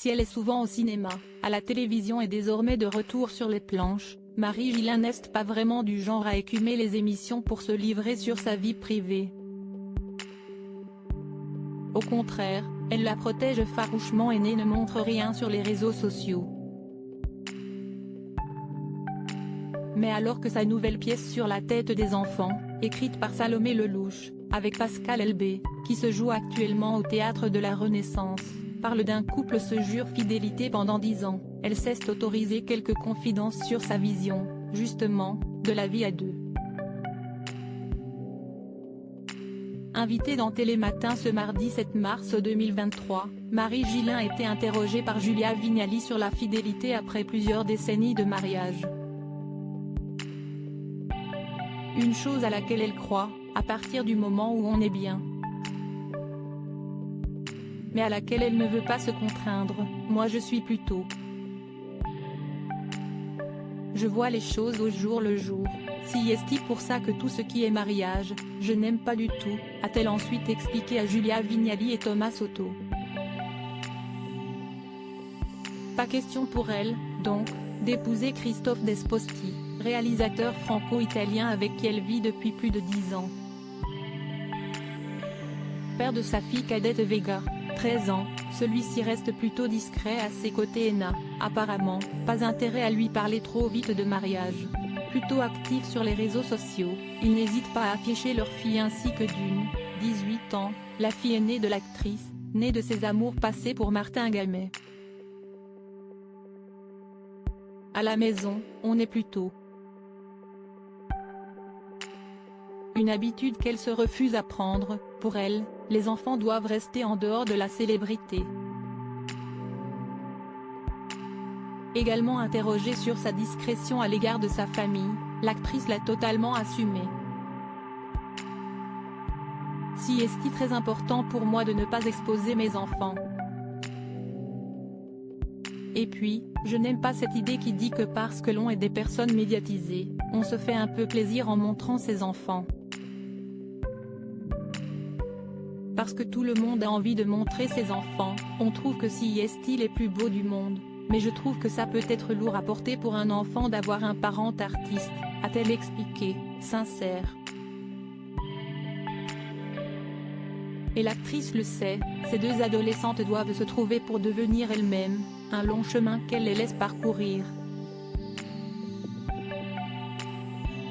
Si elle est souvent au cinéma, à la télévision et désormais de retour sur les planches, Marie-Gillain n'est pas vraiment du genre à écumer les émissions pour se livrer sur sa vie privée. Au contraire, elle la protège farouchement et ne montre rien sur les réseaux sociaux. Mais alors que sa nouvelle pièce sur la tête des enfants, écrite par Salomé Lelouch, avec Pascal Elbé, qui se joue actuellement au Théâtre de la Renaissance, parle d'un couple se jure fidélité pendant 10 ans, elle cesse d'autoriser quelques confidences sur sa vision, justement, de la vie à deux. Invitée dans Télématin ce mardi 7 mars 2023, Marie-Gillain était interrogée par Julia Vignali sur la fidélité après plusieurs décennies de mariage. Une chose à laquelle elle croit, à partir du moment où on est bien. Mais à laquelle elle ne veut pas se contraindre, moi je suis plutôt. Je vois les choses au jour le jour, si est-il pour ça que tout ce qui est mariage, je n'aime pas du tout, a-t-elle ensuite expliqué à Julia Vignali et Thomas Soto. Pas question pour elle, donc, d'épouser Christophe Desposti, réalisateur franco-italien avec qui elle vit depuis plus de 10 ans. Père de sa fille cadette Vega, 13 ans, celui-ci reste plutôt discret à ses côtés et n'a, apparemment, pas intérêt à lui parler trop vite de mariage. Plutôt actif sur les réseaux sociaux, ils n'hésitent pas à afficher leur fille ainsi que d'une, 18 ans, la fille aînée de l'actrice, née de ses amours passés pour Martin Gamay. À la maison, on est plutôt. Une habitude qu'elle se refuse à prendre, pour elle, les enfants doivent rester en dehors de la célébrité. Également interrogée sur sa discrétion à l'égard de sa famille, l'actrice l'a totalement assumé. Si est-il très important pour moi de ne pas exposer mes enfants. Et puis, je n'aime pas cette idée qui dit que parce que l'on est des personnes médiatisées, on se fait un peu plaisir en montrant ses enfants. Parce que tout le monde a envie de montrer ses enfants, on trouve que si est-il est plus beau du monde, mais je trouve que ça peut être lourd à porter pour un enfant d'avoir un parent artiste, a-t-elle expliqué, sincère. Et l'actrice le sait, ces deux adolescentes doivent se trouver pour devenir elles-mêmes, un long chemin qu'elle les laisse parcourir.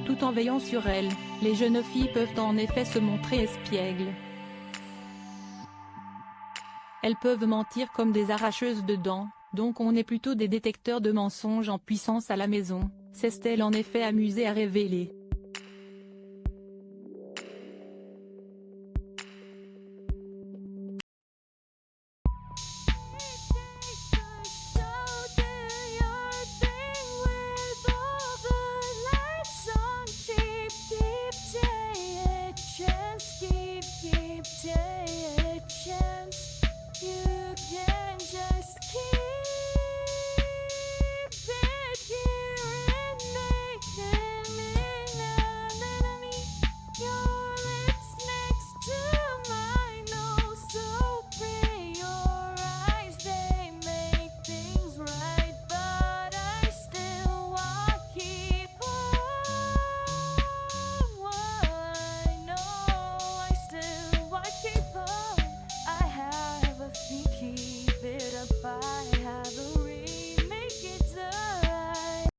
Tout en veillant sur elles, les jeunes filles peuvent en effet se montrer espiègles. Elles peuvent mentir comme des arracheuses de dents, donc on est plutôt des détecteurs de mensonges en puissance à la maison, s'est-elle en effet amusée à révéler.